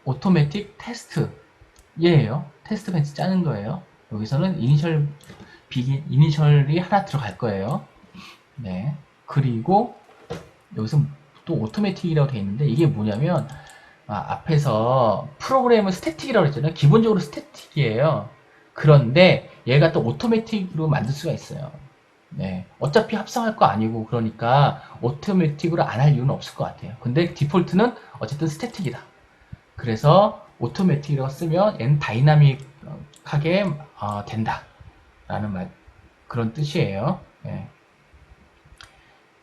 오토매틱 테스트 얘예요. 테스트 벤치 짜는 거예요. 여기서는 이니셜이 하나 들어갈 거예요. 네. 그리고 여기서 또 오토매틱이라고 되어 있는데 이게 뭐냐면 앞에서 프로그램은 스태틱이라고 했잖아요. 기본적으로 스태틱이에요. 그런데 얘가 또 오토매틱으로 만들 수가 있어요. 네. 어차피 합성할 거 아니고 그러니까 오토매틱으로 안 할 이유는 없을 것 같아요. 근데 디폴트는 어쨌든 스태틱이다. 그래서 오토매틱이라고 쓰면 얘는 다이나믹하게 된다. 라는 그런 뜻이에요. 네.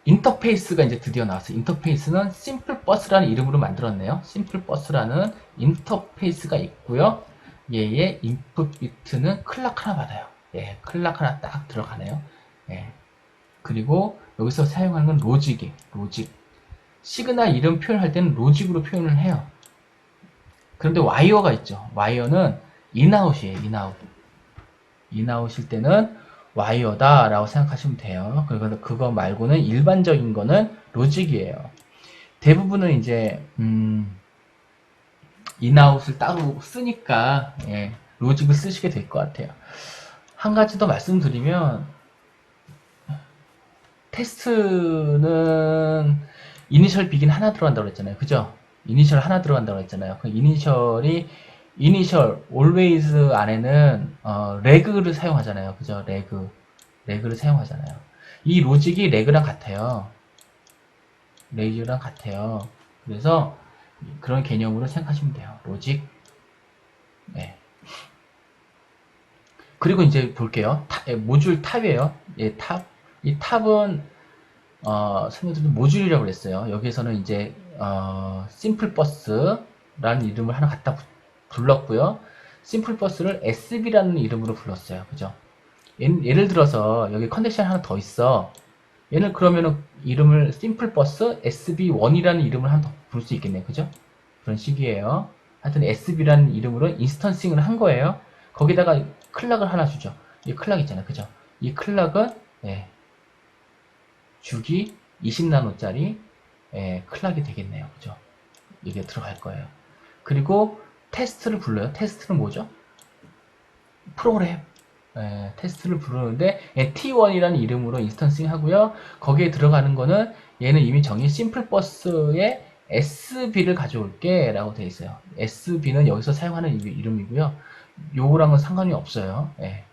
인터페이스가 이제 드디어 나왔어요. 인터페이스는 심플버스라는 이름으로 만들었네요. 심플버스라는 인터페이스가 있고요. 얘의 인풋 비트는 클락 하나 받아요. 예, 클락 하나 딱 들어가네요. 예. 그리고 여기서 사용하는 건 로직이에요. 로직. 시그널 이름 표현할 때는 로직으로 표현을 해요. 그런데 와이어가 있죠. 와이어는 인아웃이에요. 인아웃. 인아웃일 때는 와이어다 라고 생각하시면 돼요. 그리고 그거 말고는 일반적인 거는 로직이에요. 대부분은 이제 인아웃을 따로 쓰니까 예, 로직을 쓰시게 될 것 같아요. 한 가지 더 말씀드리면 테스트는 이니셜 비긴 하나 들어간다고 했잖아요. 그죠? 이니셜 하나 들어간다고 했잖아요. 그 이니셜 always 안에는 레그를 사용하잖아요. 그죠? 레그를 사용하잖아요. 이 로직이 레그랑 같아요. 레그랑 같아요. 그래서 그런 개념으로 생각하시면 돼요. 로직. 네. 그리고 이제 볼게요. 모듈 탑이에요. 예, 탑. 이 탑은 설명드린 모듈이라고 그랬어요. 여기에서는 이제 심플버스라는 이름을 하나 갖다 불렀고요. 심플버스를 SB라는 이름으로 불렀어요. 그죠? 예를 들어서 여기 컨디션 하나 더 있어. 얘는 그러면은 이름을 심플버스 SB1이라는 이름을 하나 더 부를 수 있겠네요. 그죠? 그런 식이에요. 하여튼 SB라는 이름으로 인스턴싱을 한 거예요. 거기다가 클락을 하나 주죠. 이 클락 있잖아요. 그죠? 이 클락은 예, 주기 20나노짜리 클락이 되겠네요. 그죠? 이게 들어갈 거예요. 그리고 테스트를 불러요. 테스트는 뭐죠? 프로그램. 테스트를 부르는데 T1이라는 이름으로 인스턴싱 하고요. 거기에 들어가는 거는 얘는 이미 정의 심플버스의 SB를 가져올게 라고 되어 있어요. SB는 여기서 사용하는 이름이고요. 요거랑은 상관이 없어요. 예.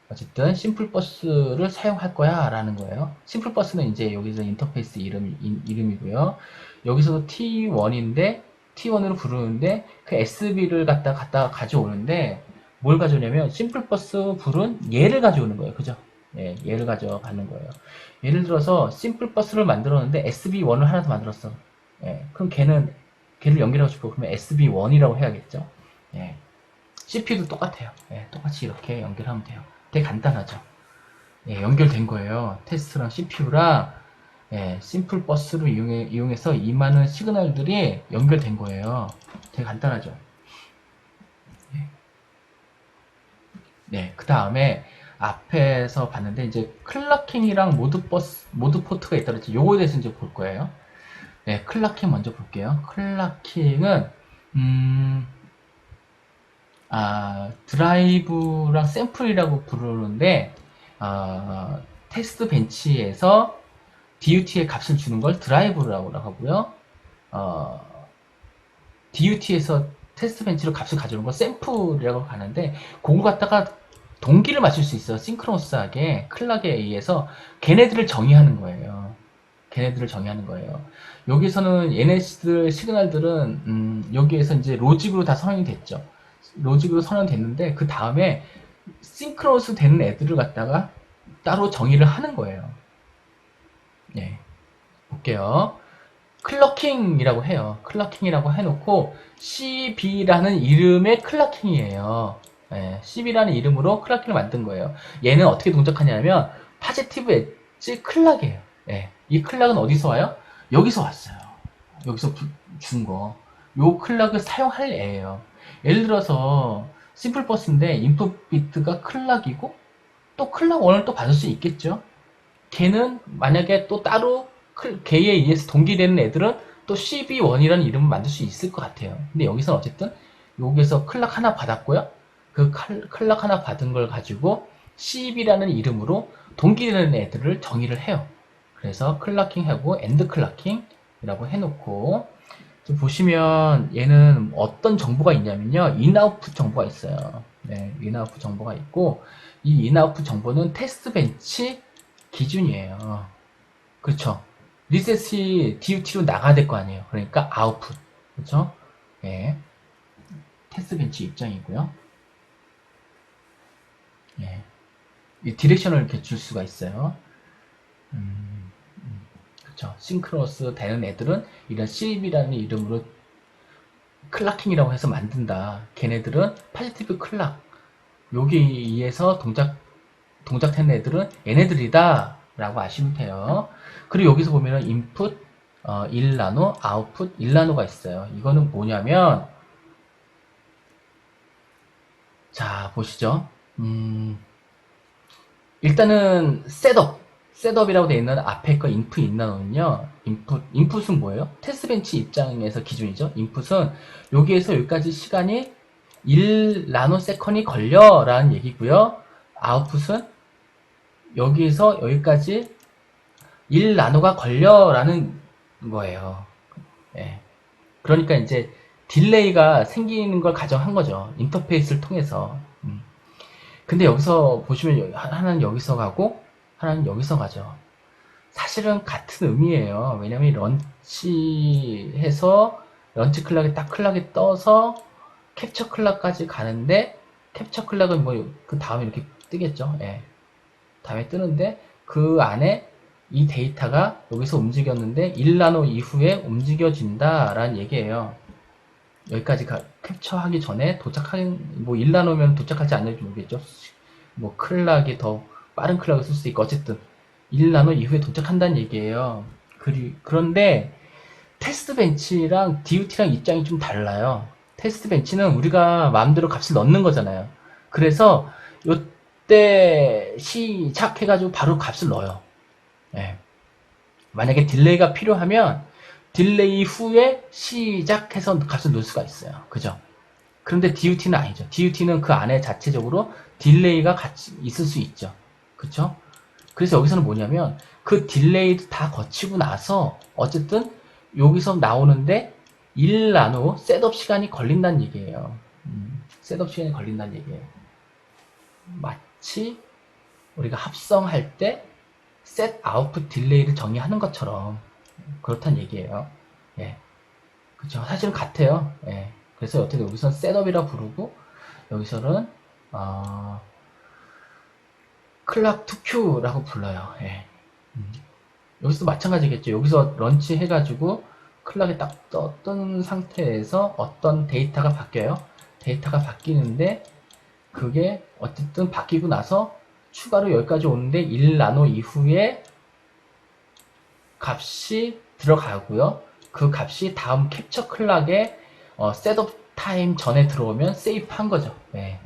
어쨌든 심플버스를 사용할 거야 라는 거예요. 심플버스는 이제 여기서 인터페이스 이름이고요. 여기서도 T1인데 T1으로 부르는데 그 SB를 갖다가 가져오는데 뭘 가져오냐면 심플버스 불은 얘를 가져오는 거예요. 그죠? 예, 얘를 가져가는 거예요. 예를 들어서 심플버스를 만들었는데 SB1을 하나 더 만들었어. 예, 그럼 걔를 연결하고 싶어. 그러면 SB1이라고 해야겠죠. 예, CPU도 똑같아요. 예, 똑같이 이렇게 연결하면 돼요. 되게 간단하죠. 예, 연결된 거예요. 테스트랑 CPU랑 예, 심플 버스를 이용해서 이 많은 시그널들이 연결된 거예요. 되게 간단하죠. 네, 그 다음에 앞에서 봤는데 이제 클럭킹이랑 모드 포트가 있다 그랬죠. 요거에 대해서 이제 볼 거예요. 네, 클럭킹 먼저 볼게요. 클럭킹은 드라이브랑 샘플이라고 부르는데 테스트 벤치에서 DUT의 값을 주는 걸 드라이브라고 하고요. DUT에서 테스트 벤치로 값을 가져오는 걸 샘플이라고 하는데 그걸 갖다가 동기를 맞출 수 있어요. 싱크로너스하게 클락에 의해서 걔네들을 정의하는 거예요. 걔네들을 정의하는 거예요. 여기서는 얘네들 시그널들은 여기에서 이제 로직으로 다 선언이 됐죠. 로직으로 선언됐는데 그 다음에 싱크로너스 되는 애들을 갖다가 따로 정의를 하는 거예요. 네, 볼게요. 클러킹이라고 해요. 클러킹이라고 해놓고 CB라는 이름의 클러킹이에요. 예, CB라는 이름으로 클러킹을 만든 거예요. 얘는 어떻게 동작하냐면 파지티브 엣지 클락이에요. 예, 이 클락은 어디서 와요? 여기서 왔어요. 여기서 준 거. 요 클락을 사용할 애예요. 예를 들어서 심플 버스인데 인풋 비트가 클락이고 또 클락 원을 또 받을 수 있겠죠. 걔는 만약에 또 따로 걔에 의해서 동기되는 애들은 또 CB1이라는 이름을 만들 수 있을 것 같아요. 근데 여기서는 어쨌든 여기서 클락 하나 받았고요. 그 클락 하나 받은 걸 가지고 CB라는 이름으로 동기되는 애들을 정의를 해요. 그래서 클락킹하고 엔드 클락킹이라고 해놓고 좀 보시면 얘는 어떤 정보가 있냐면요. 인아웃풋 정보가 있어요. 네, 인아웃풋 정보가 있고 이 인아웃풋 정보는 테스트 벤치 기준이에요. 그렇죠. 리셋이 DUT로 나가야 될 거 아니에요. 그러니까 아웃풋. 그렇죠? 예. 테스트 벤치 입장이고요. 예. 이 디렉션을 이렇게 줄 수가 있어요. 그렇죠. 싱크로너스 되는 애들은 이런 CB라는 이름으로 클락킹이라고 해서 만든다. 걔네들은 파지티브 클락. 여기에 의해서 동작된 애들은 얘네들이다. 라고 아시면 돼요. 그리고 여기서 보면은 인풋 1나노, 아웃풋 1나노가 있어요. 이거는 뭐냐면, 자, 보시죠. 일단은 셋업이라고 되어 있는 앞에 거 인풋 1나노는요, 인풋은 뭐예요? 테스트 벤치 입장에서 기준이죠. 인풋은 여기에서 여기까지 시간이 1나노세컨이 걸려라는 얘기고요. 아웃풋은 여기에서 여기까지 1나노가 걸려라는 거예요. 예. 그러니까 이제 딜레이가 생기는 걸 가정한 거죠. 인터페이스를 통해서. 근데 여기서 보시면 하나는 여기서 가고 하나는 여기서 가죠. 사실은 같은 의미예요. 왜냐면 런치해서 런치 클락에 딱 클락이 떠서 캡처 클락까지 가는데 캡처 클락은 뭐 그 다음에 이렇게 뜨겠죠. 예. 다음에 뜨는데 그 안에 이 데이터가 여기서 움직였는데 1나노 이후에 움직여진다라는 얘기예요. 여기까지 캡처하기 전에 뭐 1나노면 도착하지 않는지 모르겠죠. 뭐 클락이 더 빠른 클락을 쓸 수 있고 어쨌든 1나노 이후에 도착한다는 얘기예요. 그런데 테스트 벤치랑 DUT랑 입장이 좀 달라요. 테스트 벤치는 우리가 마음대로 값을 넣는 거잖아요. 그래서 요때 시작해가지고 바로 값을 넣어요. 예. 만약에 딜레이가 필요하면 딜레이 후에 시작해서 값을 넣을 수가 있어요. 그죠? 그런데 DUT는 아니죠. DUT는 그 안에 자체적으로 딜레이가 같이 있을 수 있죠. 그쵸? 그래서 여기서는 뭐냐면 그 딜레이도 다 거치고 나서 어쨌든 여기서 나오는데 1나노 셋업 시간이 걸린다는 얘기예요. 셋업 시간이 걸린다는 얘기예요. 마치 우리가 합성할 때 셋 아웃풋 딜레이를 정의하는 것처럼 그렇다는 얘기예요. 예. 그쵸. 사실은 같아요. 예. 그래서 어떻게 여기서는 셋업이라 부르고 여기서는 클락 투 큐라고 불러요. 예. 여기서도 마찬가지겠죠. 여기서 런치 해가지고 클락이 딱 떴던 상태에서 어떤 데이터가 바뀌어요. 데이터가 바뀌는데 그게 어쨌든 바뀌고 나서 추가로 여기까지 오는데 1나노 이후에 값이 들어가고요. 그 값이 다음 캡처 클락에 셋업 타임 전에 들어오면 세이프 한 거죠. 네.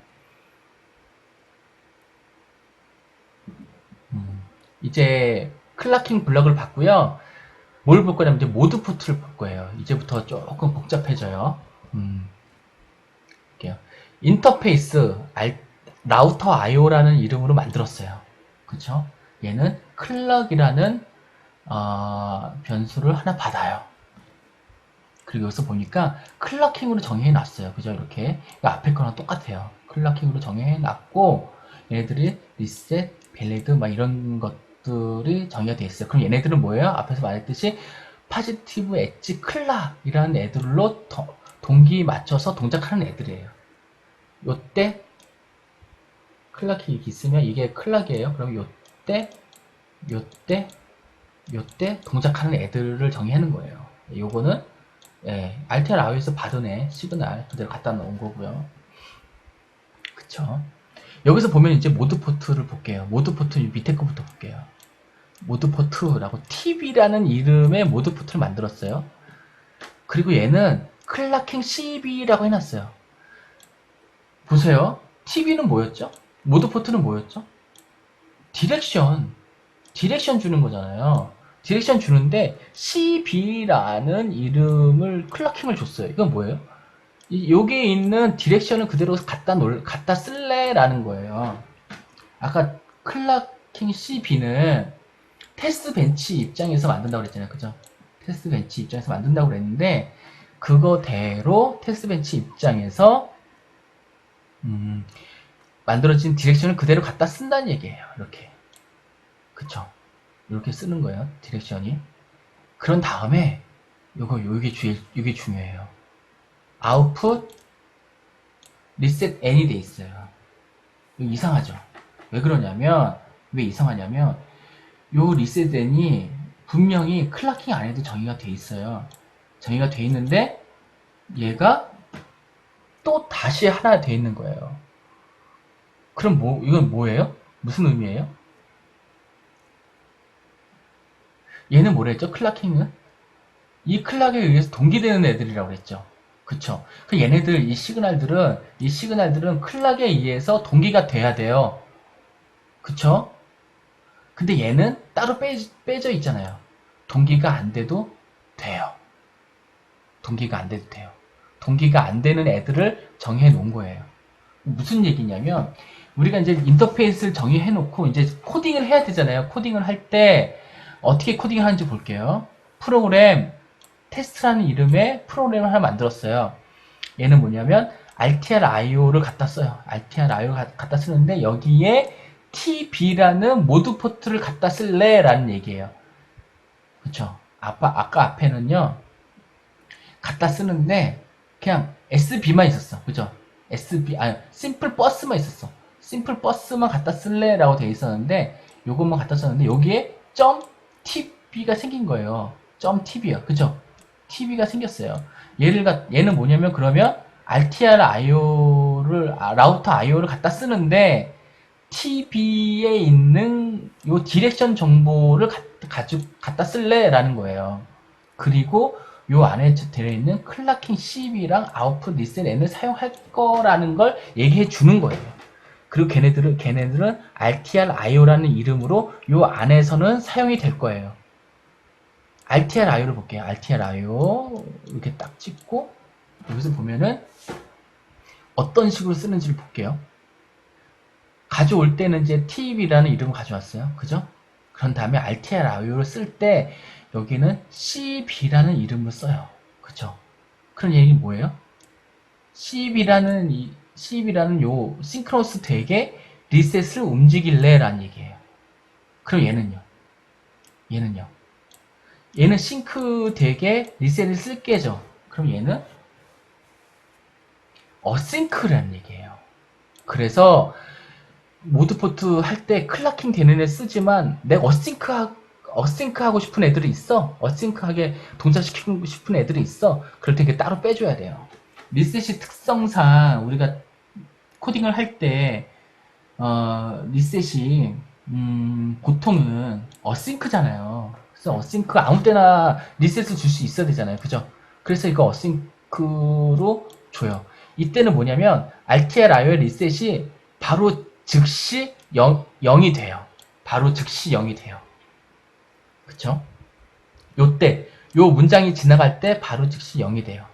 이제 클락킹 블럭을 봤고요. 뭘 볼 거냐면 이제 모드 포트를 볼 거예요. 이제부터 조금 복잡해져요. 볼게요. 인터페이스 라우터 IO라는 이름으로 만들었어요. 그쵸? 얘는 클럭이라는 변수를 하나 받아요. 그리고 여기서 보니까 클럭킹으로 정의해 놨어요. 그죠? 이렇게 앞에 거랑 똑같아요. 클럭킹으로 정의해 놨고 얘네들이 리셋, 밸리드 막 이런 것들이 정의가 되어 있어요. 그럼 얘네들은 뭐예요? 앞에서 말했듯이 파지티브 엣지 클락이라는 애들로 동기 맞춰서 동작하는 애들이에요. 요때 클락이 있으면 이게 클락이에요. 그럼 요때 동작하는 애들을 정의하는 거예요. 요거는 알테아 라우에서 받은 애 시그널 그대로 갖다 놓은 거고요. 그쵸? 여기서 보면 이제 모드 포트를 볼게요. 모드 포트 밑에 거부터 볼게요. 모드 포트라고 TV라는 이름의 모드 포트를 만들었어요. 그리고 얘는 클락킹 CB라고 해놨어요. 보세요. TV는 뭐였죠? 모드 포트는 뭐였죠? 디렉션 주는 거잖아요. 디렉션 주는데 CB라는 이름을 클러킹을 줬어요. 이건 뭐예요? 여기에 있는 디렉션을 그대로 갖다 쓸래라는 거예요. 아까 클러킹 CB는 테스트 벤치 입장에서 만든다고 그랬잖아요. 그죠? 테스트 벤치 입장에서 만든다고 그랬는데 그거대로 테스트 벤치 입장에서 만들어진 디렉션을 그대로 갖다 쓴다는 얘기예요. 이렇게. 그쵸? 이렇게 쓰는 거예요. 디렉션이. 그런 다음에 요게 중요해요. 아웃풋 리셋 n이 돼 있어요. 이거 이상하죠? 왜 그러냐면 왜 이상하냐면 요 리셋 n이 분명히 클라킹 안에도 정의가 돼 있어요. 정의가 돼 있는데 얘가 또 다시 하나 돼 있는 거예요. 그럼 이건 뭐예요? 무슨 의미예요? 얘는 뭐랬죠? 클라킹은? 이 클락에 의해서 동기되는 애들이라고 그랬죠. 그쵸? 이 시그널들은 클락에 의해서 동기가 돼야 돼요. 그쵸? 근데 얘는 따로 빼져 있잖아요. 동기가 안 돼도 돼요. 동기가 안 돼도 돼요. 동기가 안 되는 애들을 정해 놓은 거예요. 무슨 얘기냐면, 우리가 이제 인터페이스를 정의해 놓고 이제 코딩을 해야 되잖아요. 코딩을 할 때 어떻게 코딩을 하는지 볼게요. 프로그램, 테스트라는 이름의 프로그램을 하나 만들었어요. 얘는 뭐냐면 RTRIO를 갖다 써요. RTRIO를 갖다 쓰는데 여기에 TB라는 모드 포트를 갖다 쓸래? 라는 얘기예요. 그쵸? 아까 앞에는요, 갖다 쓰는데 그냥 SB만 있었어. 그죠? 심플 버스만 있었어. 심플 버스만 갖다 쓸래? 라고 되어 있었는데 요것만 갖다 썼는데 여기에 .tb가 생긴 거예요. .tb야. 그죠? TB가 생겼어요. 얘는 뭐냐면 그러면 라우터 IO를 갖다 쓰는데 TB에 있는 요 디렉션 정보를 갖다 쓸래? 라는 거예요. 그리고 요 안에 들어있는 클라킹 CB랑 아웃풋 리셋 N을 사용할 거라는 걸 얘기해 주는 거예요. 그리고 걔네들은 RTRIO라는 이름으로 요 안에서는 사용이 될 거예요. RTRIO를 볼게요. RTRIO 이렇게 딱 찍고 여기서 보면은 어떤 식으로 쓰는지를 볼게요. 가져올 때는 이제 TB라는 이름을 가져왔어요. 그죠? 그런 다음에 RTRIO를 쓸 때 여기는 CB라는 이름을 써요. 그죠? 그런 얘기는 뭐예요? CB라는 요 싱크로너스 덱에 리셋을 움직일래? 라는 얘기예요. 그럼 얘는요. 얘는 싱크 덱에 리셋을 쓸게죠. 그럼 얘는 어싱크라는 얘기예요. 그래서 모드 포트 할 때 클라킹 되는 애 쓰지만 내가 어싱크 하고 싶은 애들이 있어. 어싱크하게 동작시키고 싶은 애들이 있어. 그럴 때 따로 빼줘야 돼요. 리셋이 특성상 우리가 코딩을 할 때 리셋이 보통은 어싱크잖아요. 그래서 어싱크 아무 때나 리셋을 줄 수 있어야 되잖아요. 그죠? 그래서 이거 어싱크로 줘요. 이때는 뭐냐면 RTRIO의 리셋이 바로 즉시 0이 돼요. 바로 즉시 0이 돼요. 그쵸? 요 문장이 지나갈 때 바로 즉시 0이 돼요.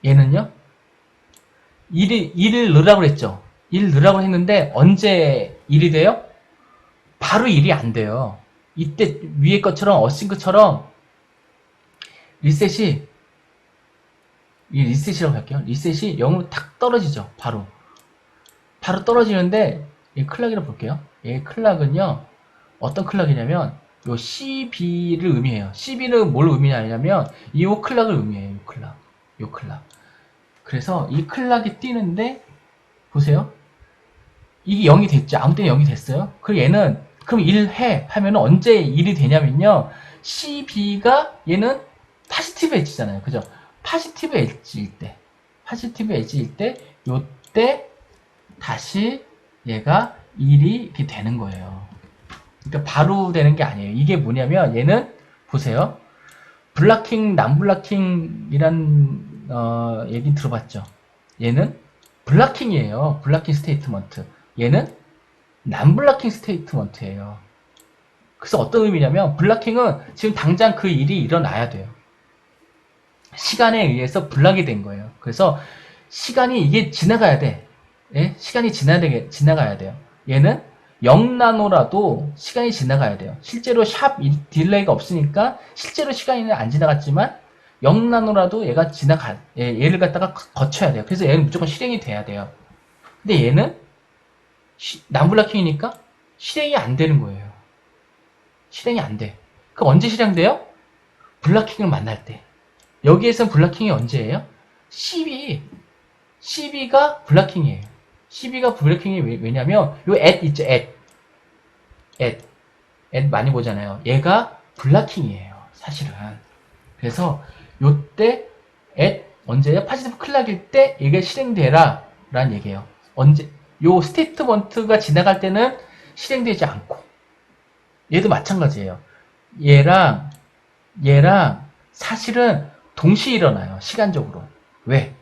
얘는요? 1을 넣으라고 했죠? 1 넣으라고 했는데 언제 1이 돼요? 바로 1이 안 돼요. 이때 위에 것처럼 어싱크처럼 리셋이라고 할게요. 리셋이 0으로 탁 떨어지죠. 바로 떨어지는데 이 클락이라고 볼게요. 이 클락은요 어떤 클락이냐면 요 CB를 의미해요. CB는 뭘 의미하냐면 이 클락을 의미해요. 요 클락. 그래서 이 클락이 뛰는데 보세요. 이게 0이 됐죠. 아무 때나 0이 됐어요. 그럼 1 해 하면 언제 1이 되냐면요. CB가 얘는 파지티브 엣지잖아요. 그죠? 파지티브 엣지일 때 요때 다시 얘가 1이 이렇게 되는 거예요. 그러니까 바로 되는 게 아니에요. 이게 뭐냐면 얘는 보세요. 블락킹, 남블락킹이란 얘기 들어봤죠? 얘는 블락킹이에요. 블락킹 스테이트먼트. 얘는 남블락킹 스테이트먼트예요. 그래서 어떤 의미냐면 블락킹은 지금 당장 그 일이 일어나야 돼요. 시간에 의해서 블락이 된 거예요. 그래서 시간이 이게 지나가야 돼. 예? 시간이 지나가야 돼요. 얘는 0나노라도 시간이 지나가야 돼요. 실제로 샵 딜레이가 없으니까 실제로 시간이 안 지나갔지만 0나노라도 얘를 갖다가 거쳐야 돼요. 그래서 얘는 무조건 실행이 돼야 돼요. 근데 얘는 남블락킹이니까 실행이 안 되는 거예요. 실행이 안 돼. 그럼 언제 실행돼요? 블락킹을 만날 때. 여기에선 블락킹이 언제예요? 12가 블락킹이에요. 12가 블락킹이 왜냐면 요 at 있죠, at 많이 보잖아요. 얘가 블락킹이에요, 사실은. 그래서 요때 at 언제예요? 파지티브 클락일 때 이게 실행되라 라는 얘기예요. 언제 요 스테이트먼트가 지나갈 때는 실행되지 않고 얘도 마찬가지예요. 얘랑 사실은 동시에 일어나요. 시간적으로. 왜?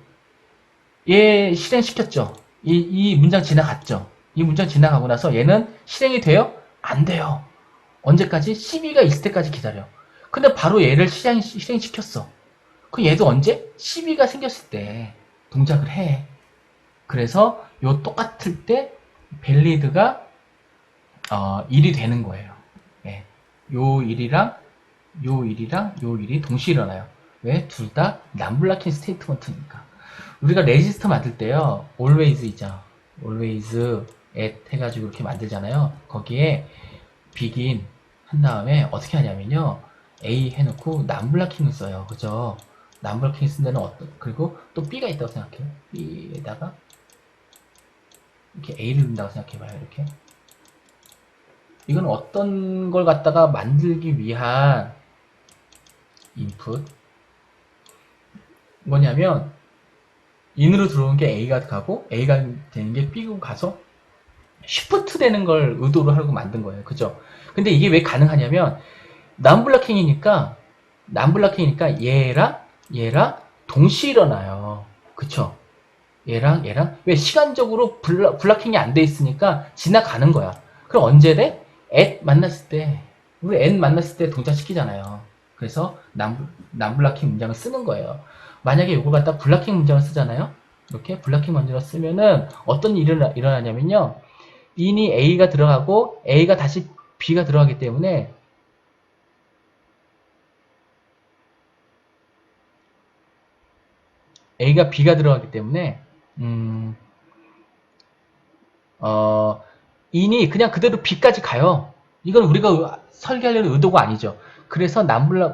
얘 실행시켰죠. 이 문장 지나갔죠. 이 문장 지나가고 나서 얘는 실행이 돼요? 안 돼요. 언제까지? 12가 있을 때까지 기다려. 근데 바로 얘를 실행시켰어. 그 얘도 언제? 12가 생겼을 때 동작을 해. 그래서 요 똑같을 때 밸리드가 1이 되는 거예요. 예. 요 일이 동시에 일어나요. 왜? 둘 다 남블락킹 스테이트먼트니까. 우리가 레지스터 만들 때요, always이죠. always at 해가지고 이렇게 만들잖아요. 거기에 begin 한 다음에 어떻게 하냐면요, a 해놓고 남블락킹을 써요. 그죠? 남블락킹 쓴 데는 그리고 또 b가 있다고 생각해요. b에다가 이렇게 a를 넣는다고 생각해봐요. 이렇게. 이건 어떤 걸 갖다가 만들기 위한 인풋 뭐냐면 인으로 들어오는 게 A가 가고 A가 되는 게 B로 가서 쉬프트 되는 걸 의도로 하려고 만든 거예요. 그죠? 근데 이게 왜 가능하냐면 남블락킹이니까 얘랑 동시에 일어나요. 그쵸? 얘랑 왜 시간적으로 블락킹이 안 돼 있으니까 지나가는 거야. 그럼 언제 돼? at 만났을 때, 우리 n 만났을 때 동작시키잖아요. 그래서 남블락킹 문장을 쓰는 거예요. 만약에 이거 갖다 블락킹 문장을 쓰잖아요. 이렇게 블락킹 문장을 쓰면은 어떤 일이 일어나냐면요, in이 a가 들어가고 a가 다시 b가 들어가기 때문에 a가 b가 들어가기 때문에 in이 그냥 그대로 b까지 가요. 이건 우리가 설계하려는 의도가 아니죠. 그래서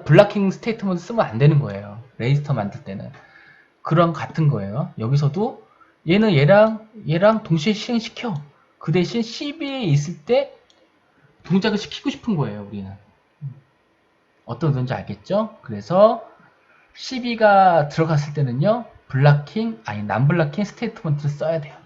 블락킹 스테이트먼트 쓰면 안 되는 거예요. 레지스터 만들 때는. 그런 같은 거예요. 여기서도 얘는 얘랑 동시에 실행시켜. 그 대신 12에 있을 때 동작을 시키고 싶은 거예요, 우리는. 어떤 의도인지 알겠죠? 그래서 12가 들어갔을 때는요, 남블락킹 스테이트먼트를 써야 돼요.